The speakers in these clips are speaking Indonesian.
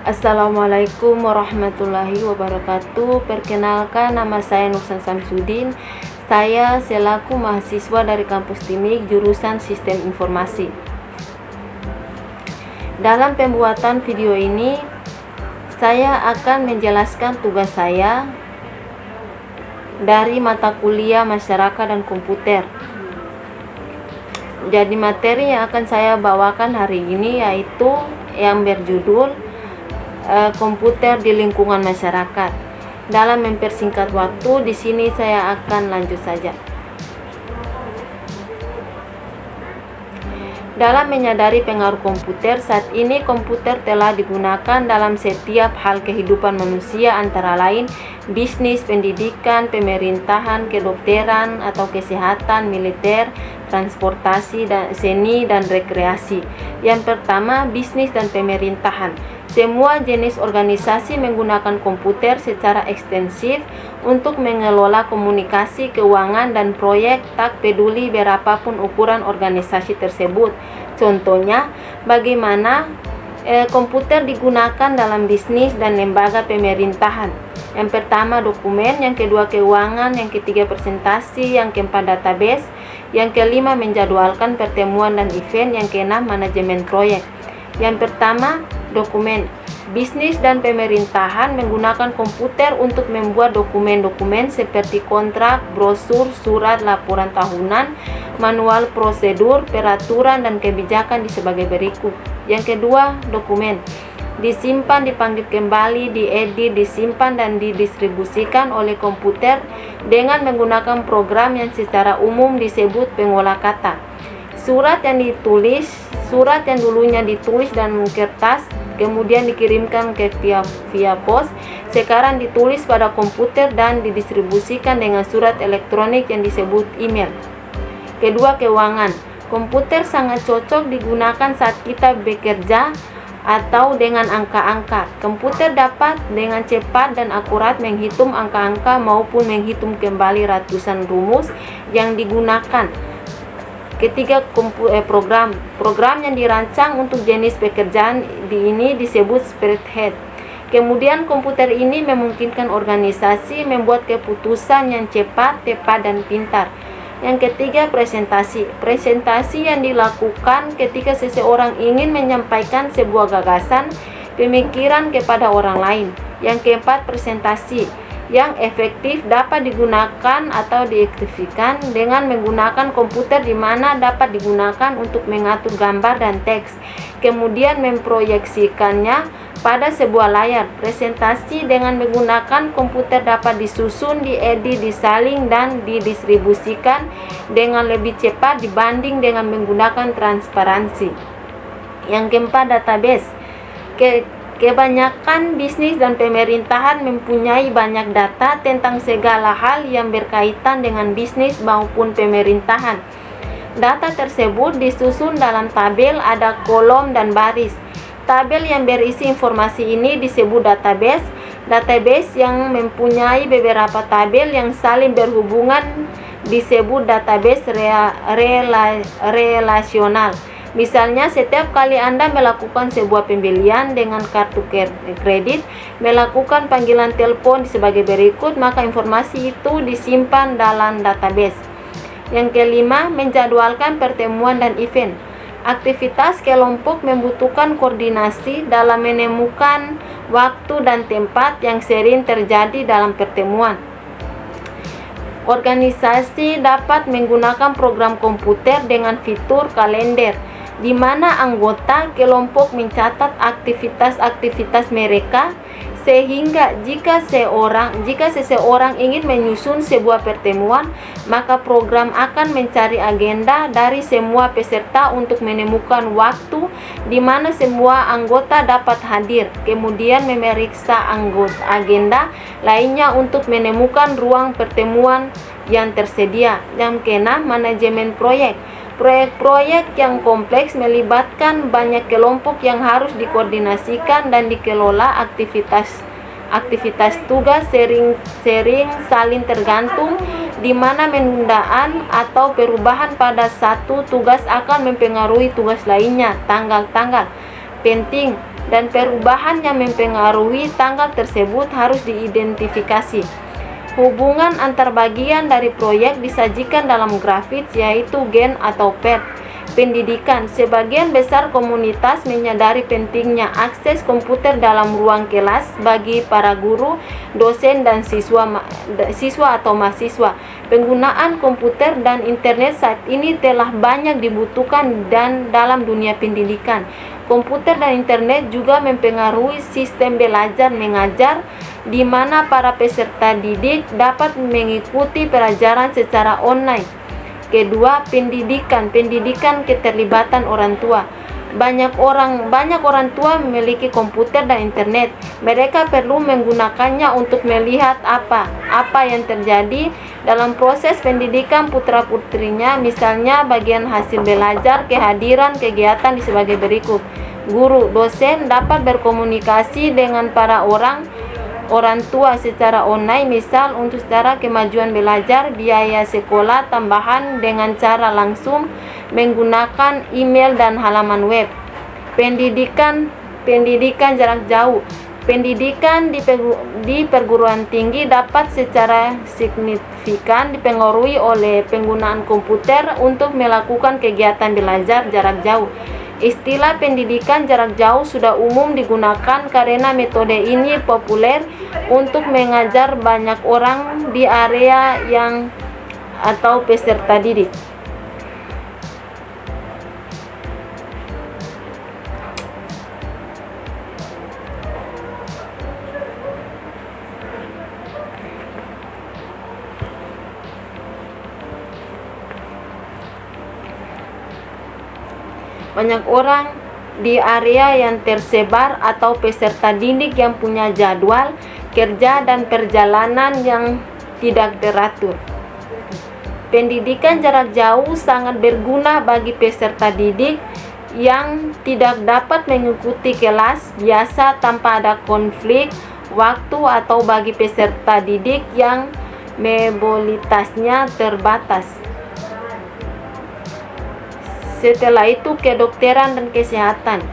Assalamualaikum warahmatullahi wabarakatuh. Perkenalkan, nama saya Nursan Samsudin. Saya selaku mahasiswa dari kampus Timik jurusan Sistem Informasi. Dalam pembuatan video ini, saya akan menjelaskan tugas saya dari mata kuliah Masyarakat dan Komputer. Jadi materi yang akan saya bawakan hari ini yaitu yang berjudul komputer di lingkungan masyarakat. Dalam mempersingkat waktu, di sini saya akan lanjut saja. Dalam menyadari pengaruh komputer, saat ini komputer telah digunakan dalam setiap hal kehidupan manusia, antara lain bisnis, pendidikan, pemerintahan, kedokteran atau kesehatan, militer, transportasi, dan seni dan rekreasi. Yang pertama, bisnis dan pemerintahan. Semua jenis organisasi menggunakan komputer secara ekstensif untuk mengelola komunikasi, keuangan, dan proyek, tak peduli berapapun ukuran organisasi tersebut. Contohnya, bagaimana komputer digunakan dalam bisnis dan lembaga pemerintahan. Yang pertama dokumen, yang kedua keuangan, yang ketiga presentasi, yang keempat database, yang kelima menjadwalkan pertemuan dan event, yang keenam manajemen proyek. Yang pertama, dokumen. Bisnis dan pemerintahan menggunakan komputer untuk membuat dokumen-dokumen seperti kontrak, brosur, surat, laporan tahunan, manual prosedur, peraturan, dan kebijakan sebagai berikut. Yang kedua, dokumen. Disimpan, dipanggil kembali, diedit, disimpan, dan didistribusikan oleh komputer dengan menggunakan program yang secara umum disebut pengolah kata. Surat yang dulunya ditulis dan kertas, kemudian dikirimkan via pos, sekarang ditulis pada komputer dan didistribusikan dengan surat elektronik yang disebut email. Kedua, keuangan. Komputer sangat cocok digunakan saat kita bekerja atau dengan angka-angka. Komputer dapat dengan cepat dan akurat menghitung angka-angka maupun menghitung kembali ratusan rumus yang digunakan. Ketiga, program yang dirancang untuk jenis pekerjaan ini disebut spreadsheet. Kemudian komputer ini memungkinkan organisasi membuat keputusan yang cepat, tepat, dan pintar. Yang ketiga, presentasi. Presentasi yang dilakukan ketika seseorang ingin menyampaikan sebuah gagasan, pemikiran kepada orang lain. Yang keempat, presentasi yang efektif dapat digunakan atau diaktifkan dengan menggunakan komputer, di mana dapat digunakan untuk mengatur gambar dan teks, kemudian memproyeksikannya pada sebuah layar. Presentasi dengan menggunakan komputer dapat disusun, diedit, disalin, dan didistribusikan dengan lebih cepat dibanding dengan menggunakan transparansi. Yang keempat, database. Kebanyakan bisnis dan pemerintahan mempunyai banyak data tentang segala hal yang berkaitan dengan bisnis maupun pemerintahan. Data tersebut disusun dalam tabel, ada kolom dan baris. Tabel yang berisi informasi ini disebut database. Database yang mempunyai beberapa tabel yang saling berhubungan disebut database relasional. Misalnya, setiap kali Anda melakukan sebuah pembelian dengan kartu kredit, melakukan panggilan telepon sebagai berikut, maka informasi itu disimpan dalam database. Yang kelima, menjadwalkan pertemuan dan event. Aktivitas kelompok membutuhkan koordinasi dalam menemukan waktu dan tempat yang sering terjadi dalam pertemuan. Organisasi dapat menggunakan program komputer dengan fitur kalender, di mana anggota kelompok mencatat aktivitas-aktivitas mereka, sehingga jika seseorang ingin menyusun sebuah pertemuan, maka program akan mencari agenda dari semua peserta untuk menemukan waktu di mana semua anggota dapat hadir, kemudian memeriksa agenda lainnya untuk menemukan ruang pertemuan yang tersedia. Yang keenam, manajemen proyek. Proyek-proyek yang kompleks melibatkan banyak kelompok yang harus dikoordinasikan dan dikelola. Aktivitas tugas sering saling tergantung, di mana penundaan atau perubahan pada satu tugas akan mempengaruhi tugas lainnya. Tanggal-tanggal penting. dan perubahan yang mempengaruhi tanggal tersebut harus diidentifikasi. Hubungan antar bagian dari proyek disajikan dalam grafik, yaitu Gantt atau PERT. Pendidikan. Sebagian besar komunitas menyadari pentingnya akses komputer dalam ruang kelas bagi para guru, dosen, dan siswa atau mahasiswa. Penggunaan komputer dan internet saat ini telah banyak dibutuhkan dan dalam dunia pendidikan. Komputer dan internet juga mempengaruhi sistem belajar mengajar, di mana para peserta didik dapat mengikuti pelajaran secara online. Kedua, pendidikan keterlibatan orang tua. Banyak orang tua memiliki komputer dan internet. Mereka perlu menggunakannya untuk melihat apa yang terjadi dalam proses pendidikan putra-putrinya, misalnya bagian hasil belajar, kehadiran kegiatan sebagai berikut. Guru, dosen dapat berkomunikasi dengan para orang tua secara online, misal untuk secara kemajuan belajar, biaya sekolah tambahan dengan cara langsung menggunakan email dan halaman web. Pendidikan jarak jauh. Pendidikan di perguruan tinggi dapat secara signifikan dipengaruhi oleh penggunaan komputer untuk melakukan kegiatan belajar jarak jauh. Istilah pendidikan jarak jauh sudah umum digunakan karena metode ini populer untuk mengajar banyak orang di area yang atau peserta didik. Banyak orang di area yang tersebar atau peserta didik yang punya jadwal kerja dan perjalanan yang tidak teratur. Pendidikan jarak jauh sangat berguna bagi peserta didik yang tidak dapat mengikuti kelas biasa tanpa ada konflik waktu, atau bagi peserta didik yang mobilitasnya terbatas. Setelah itu, kedokteran dan kesehatan.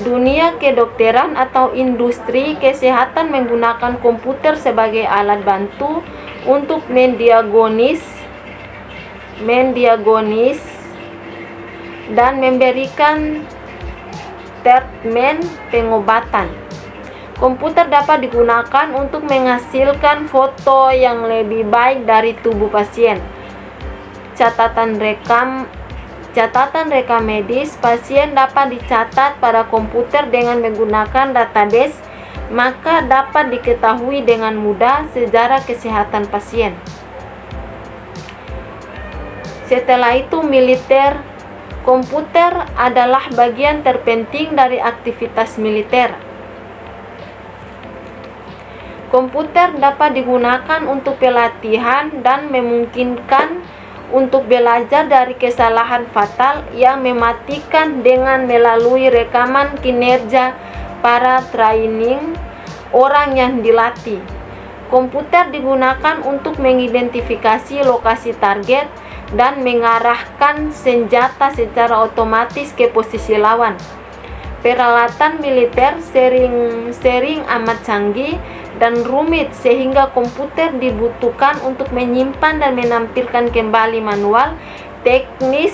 Dunia kedokteran atau industri kesehatan menggunakan komputer sebagai alat bantu untuk mendiagnosis dan memberikan treatment pengobatan. Komputer dapat digunakan untuk menghasilkan foto yang lebih baik dari tubuh pasien. Catatan rekam medis pasien dapat dicatat pada komputer dengan menggunakan database, maka dapat diketahui dengan mudah sejarah kesehatan pasien. Setelah itu, militer. Komputer adalah bagian terpenting dari aktivitas militer. Komputer dapat digunakan untuk pelatihan dan memungkinkan untuk belajar dari kesalahan fatal yang mematikan dengan melalui rekaman kinerja para training orang yang dilatih. Komputer digunakan untuk mengidentifikasi lokasi target dan mengarahkan senjata secara otomatis ke posisi lawan. Peralatan militer sering amat canggih dan rumit sehingga komputer dibutuhkan untuk menyimpan dan menampilkan kembali manual teknis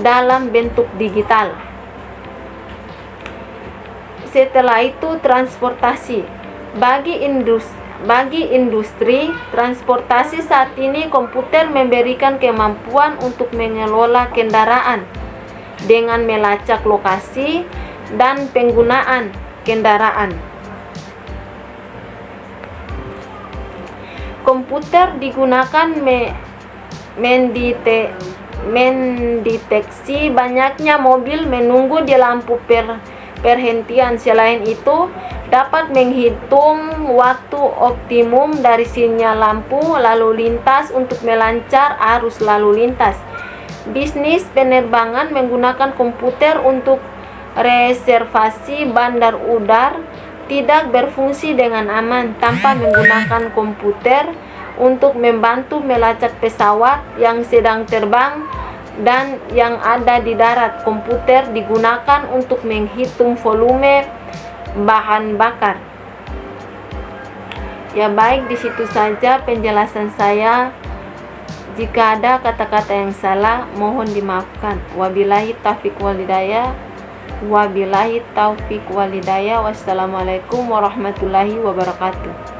dalam bentuk digital. Setelah itu, transportasi. Bagi industri transportasi saat ini, komputer memberikan kemampuan untuk mengelola kendaraan dengan melacak lokasi dan penggunaan kendaraan. Komputer digunakan mendeteksi banyaknya mobil menunggu di lampu perhentian. Selain itu, dapat menghitung waktu optimum dari sinyal lampu lalu lintas untuk melancar arus lalu lintas. Bisnis penerbangan menggunakan komputer untuk reservasi bandar udara tidak berfungsi dengan aman tanpa menggunakan komputer untuk membantu melacak pesawat yang sedang terbang dan yang ada di darat. Komputer digunakan untuk menghitung volume bahan bakar. Ya baik, di situ saja penjelasan saya. Jika ada kata-kata yang salah, mohon dimaafkan. Wabillahi taufiq walhidayah. Wassalamualaikum warahmatullahi wabarakatuh.